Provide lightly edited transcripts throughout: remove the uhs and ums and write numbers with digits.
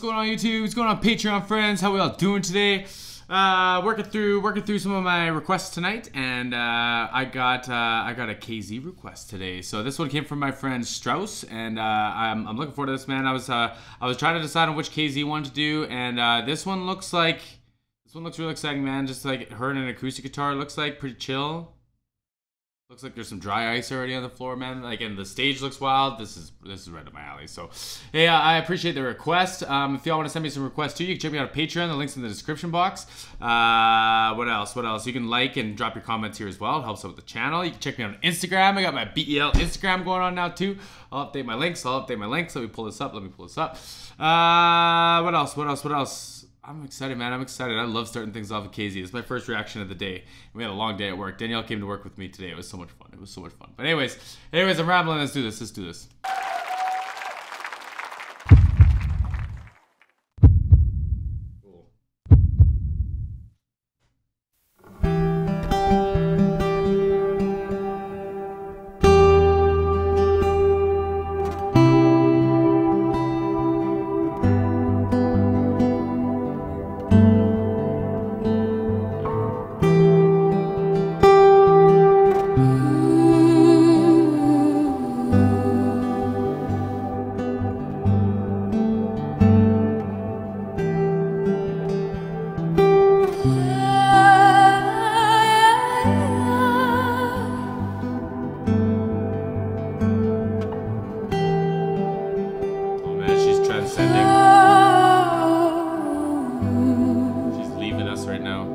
going on YouTube? What's going on Patreon friends? How we all doing today? Working through some of my requests tonight, and I got a KZ request today. So this one came from my friend Strauss, and I'm looking forward to this, man. I was trying to decide on which KZ one to do, and this one looks really exciting, man. Just like her and an acoustic guitar, looks like pretty chill. Looks like there's some dry ice already on the floor, man. Like, and the stage looks wild. This is right up my alley. So, hey, I appreciate the request. If y'all want to send me some requests too, you can check me out on Patreon. The link's in the description box. What else? You can like and drop your comments here as well. It helps out with the channel. You can check me out on Instagram. I got my BEL Instagram going on now too. I'll update my links. Let me pull this up. What else? I'm excited, man. I'm excited. I love starting things off with KZ. It's my first reaction of the day. We had a long day at work. Danielle came to work with me today. It was so much fun. But anyways, I'm rambling. Let's do this. She's leaving us right now.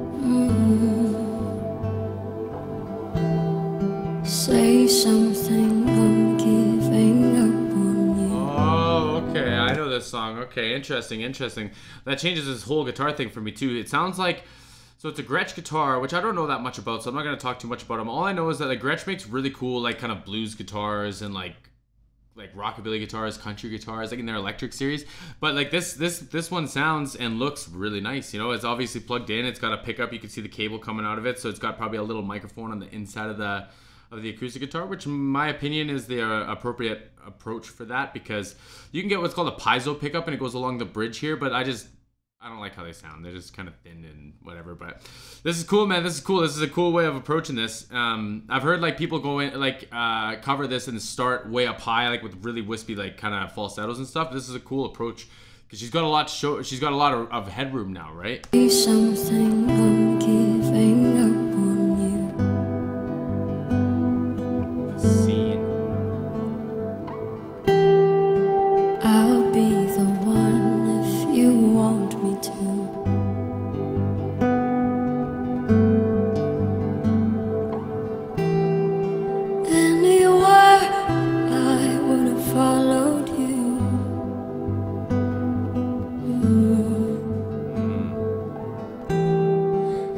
Say something, I'm giving up on you. Oh, okay, I know this song. Okay, interesting. That changes this whole guitar thing for me too. It sounds like, so it's a Gretsch guitar, which I don't know that much about, so I'm not going to talk too much about them. All I know is that like Gretsch makes really cool like kind of blues guitars and like rockabilly guitars, country guitars, like in their electric series. But like this one sounds and looks really nice. You know, it's obviously plugged in. It's got a pickup. You can see the cable coming out of it. So it's got probably a little microphone on the inside of the acoustic guitar, which in my opinion is the appropriate approach for that, because you can get what's called a piezo pickup and it goes along the bridge here, but I don't like how they sound. They're just kind of thin and whatever. But this is cool, man. This is cool. This is a cool way of approaching this. I've heard like people go in like cover this and start way up high, like with really wispy like kind of falsettos and stuff. This is a cool approach because she's got a lot to show. She's got a lot of headroom now, right? Something, I'm giving up on you. The scene. I'll be the one if you want me to. Anywhere I would have followed you.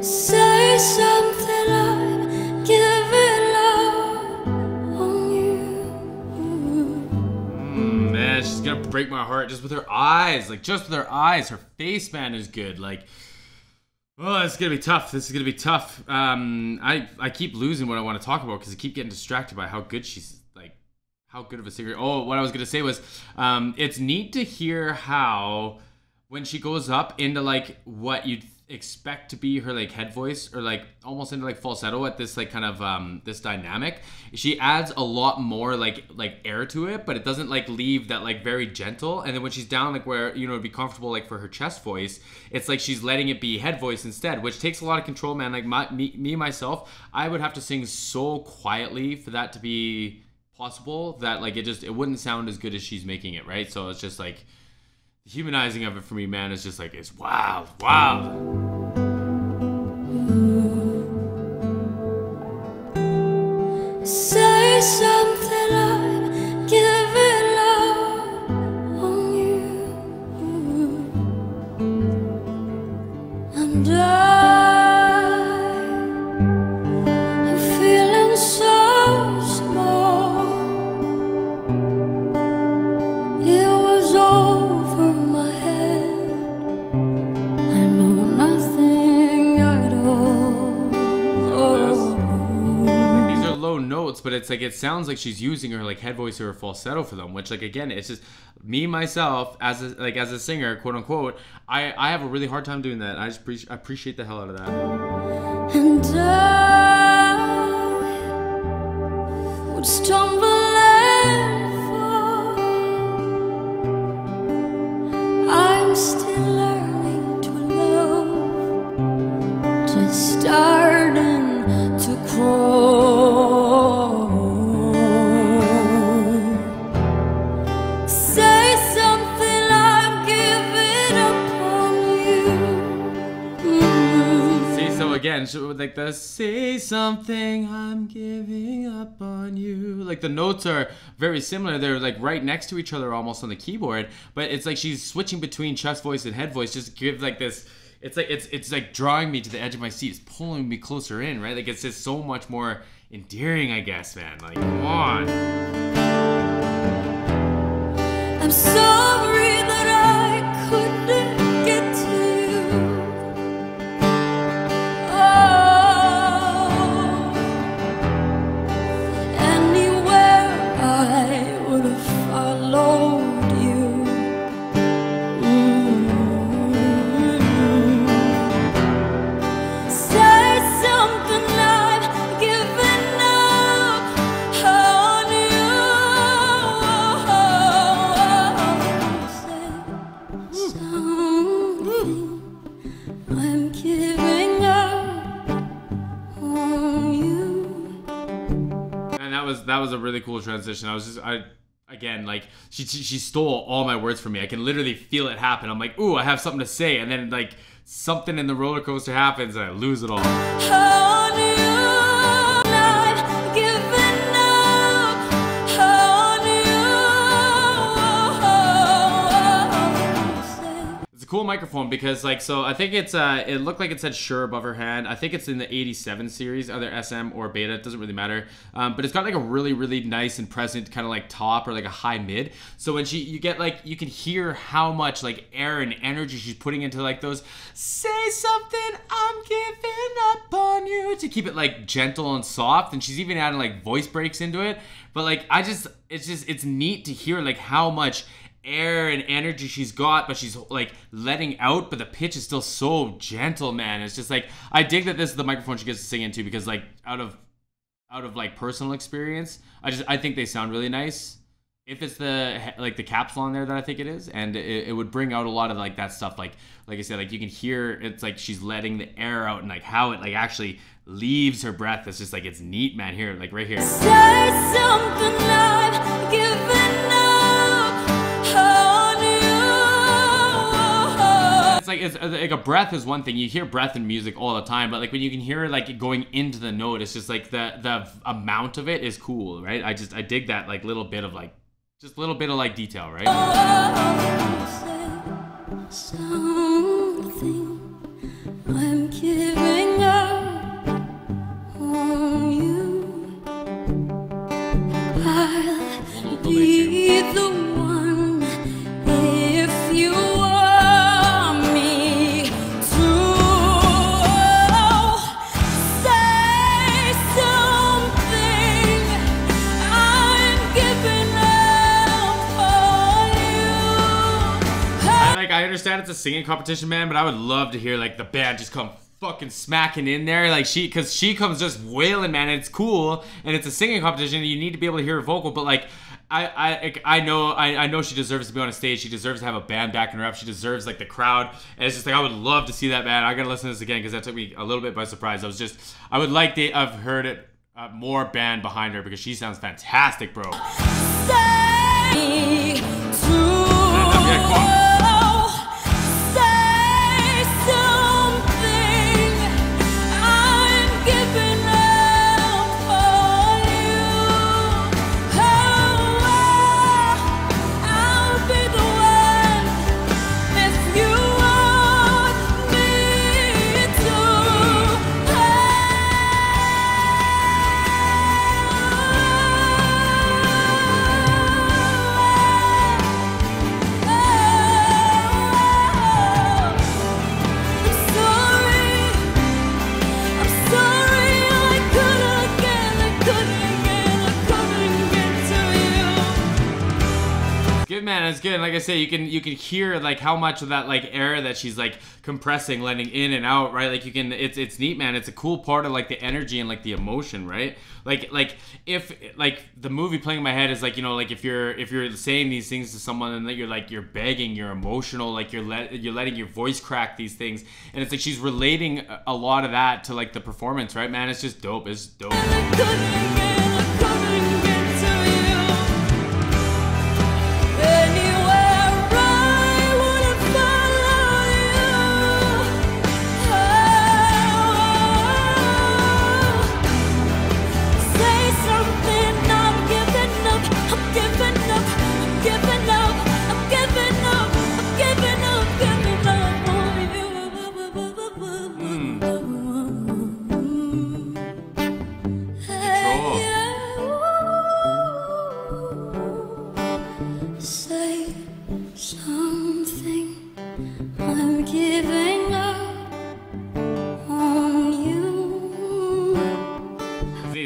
Say something, I'm giving up on you. Man, she's gonna break my heart just with her eyes. Like, just with her eyes. Her face, man, is good. Like, oh, it's gonna be tough. This is gonna be tough. I keep losing what I want to talk about because I keep getting distracted by how good she's, like, how good of a singer. Oh, what I was gonna say was, it's neat to hear how when she goes up into like what you'd expect to be her like head voice, or like almost into like falsetto at this like kind of this dynamic, she adds a lot more like air to it, but it doesn't like leave that like very gentle. And then when she's down like where, you know, it'd be comfortable like for her chest voice, it's like she's letting it be head voice instead, which takes a lot of control, man. Like myself, I would have to sing so quietly for that to be possible that like it wouldn't sound as good as she's making it, right? So it's just like the humanizing of it for me, man, is just like, it's wild. Say something, I'm giving up on you. And I'm feeling so small. It was over my head. I know nothing at all. low notes, but it's like it sounds like she's using her like head voice or her falsetto for them, which like again, it's just me myself as a singer, quote unquote. I have a really hard time doing that. I just appreciate the hell out of that. And I would stumble and fall. I'm still learning to love, just starting to crawl. Say something, I'm giving up on you. See, so again, like the say something, I'm giving up on you. Like the notes are very similar. They're like right next to each other almost on the keyboard, but it's like she's switching between chest voice and head voice. Just give like this. It's like drawing me to the edge of my seat. It's pulling me closer in, right? Like it's just so much more endearing, I guess, man. Like, come on. I'm sorry that I couldn't get to you. Oh, anywhere I would have followed you. Say something, I've given up on you. Say something, I'm giving up on you. And that was a really cool transition. Again, like she stole all my words from me. I can literally feel it happen. I'm like, ooh, I have something to say, and then like something in the roller coaster happens, and I lose it all. On you, I've given up on you. It's a cool microphone because like, so I think it's it looked like it said Shure above her hand. I think it's in the 87 series, either SM or beta, it doesn't really matter. But it's got like a really nice and present kind of like top or like a high mid. So when you get like, you can hear how much like air and energy she's putting into like those say something, I'm giving up on you, to keep it like gentle and soft. And she's even adding like voice breaks into it. But like, it's neat to hear like how much air and energy she's got, but she's like letting out, but the pitch is still so gentle, man. It's just like, I dig that this is the microphone she gets to sing into, because like out of like personal experience, I think they sound really nice. If it's the like the capsule on there that I think it is, and it would bring out a lot of like that stuff, like I said, like you can hear it's like she's letting the air out, and like how it like actually leaves her breath. It's just like, it's neat, man. Here, like right here. Say something, I've given up on you. It's like a breath is one thing. You hear breath in music all the time, but like when you can hear it like going into the note, it's just like the amount of it is cool, right? I dig that like little bit of like, just a little bit of like detail, right? Say something, I'm giving up on you. I'll be the one if you want me to. Say something, I'm giving up on you. I understand it's a singing competition, man, but I would love to hear like the band just come fucking smacking in there, like because she comes just wailing, man, and it's cool, and it's a singing competition, and you need to be able to hear her vocal, but like I know she deserves to be on a stage. She deserves to have a band backing her up. She deserves like the crowd, and it's just like, I would love to see that, man. I gotta listen to this again because that took me a little bit by surprise. I would like to have heard it more band behind her, because she sounds fantastic, bro. Say Yeah, come on. good, man. It's good. Like I say, you can hear like how much of that like air that she's like compressing, letting in and out, right? Like you can, it's neat, man. It's a cool part of like the energy and like the emotion, right? Like if like the movie playing in my head is like, you know, like if you're saying these things to someone and that you're begging, you're emotional, like you're letting your voice crack these things, and it's like she's relating a lot of that to like the performance, right, man? It's just dope. It's dope.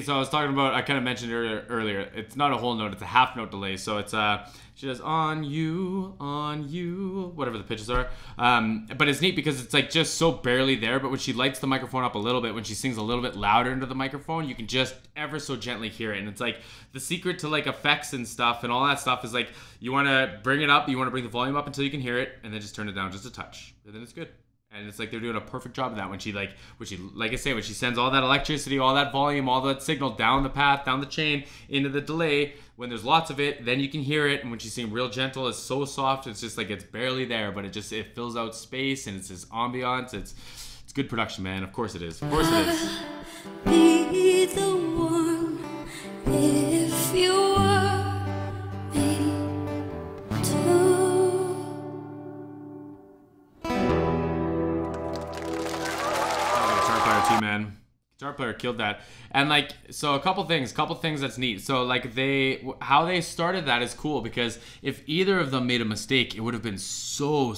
So I was talking about, I kind of mentioned earlier, it's not a whole note, it's a half note delay. So it's she does on you, whatever the pitches are. But it's neat because it's like just so barely there, but when she lights the microphone up a little bit, when she sings a little bit louder into the microphone, you can just ever so gently hear it. And it's like the secret to like effects and stuff and all that stuff is like, you want to bring it up, you want to bring the volume up until you can hear it, and then just turn it down just a touch, and then it's good. And it's like they're doing a perfect job of that when she like I say, when she sends all that electricity, all that volume, all that signal down the path, down the chain, into the delay. When there's lots of it, then you can hear it. And when she's singing real gentle, it's so soft. It's just like it's barely there, but it fills out space, and it's this ambiance. It's good production, man. Of course it is. Of course it is. Be the one if you were me too. Man, guitar player killed that. And like, so a couple things that's neat. So like how they started that is cool, because if either of them made a mistake, it would have been so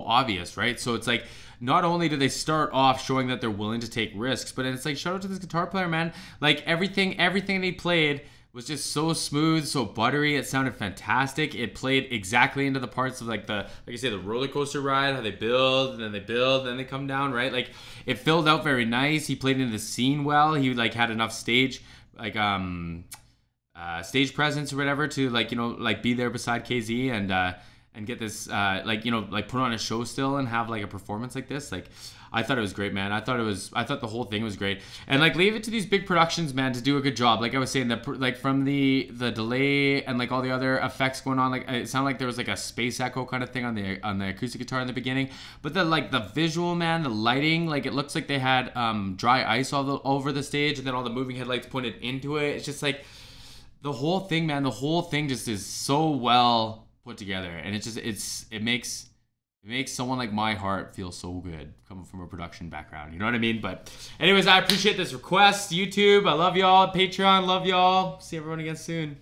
obvious, right? So it's like, not only do they start off showing that they're willing to take risks, but it's like, shout out to this guitar player, man. Like everything he played was just so smooth, so buttery. It sounded fantastic. It played exactly into the parts of like I say, the roller coaster ride, how they build, and then they come down, right? Like it filled out very nice. He played into the scene well. He like had enough stage, like stage presence or whatever to like, you know, like be there beside KZ and get this like, you know, like put on a show still and have like a performance like this. Like I thought it was great, man. I thought the whole thing was great. And like, leave it to these big productions, man, to do a good job. Like I was saying, that like from the delay and like all the other effects going on, like it sounded like there was like a space echo kind of thing on the acoustic guitar in the beginning. But then like the visual, man, the lighting, like it looks like they had dry ice all over the stage, and then all the moving headlights pointed into it. It's just like the whole thing, man. The whole thing just is so well put together, and it makes someone like my heart feel so good coming from a production background. You know what I mean? But anyways, I appreciate this request. YouTube, I love y'all. Patreon, love y'all. See everyone again soon.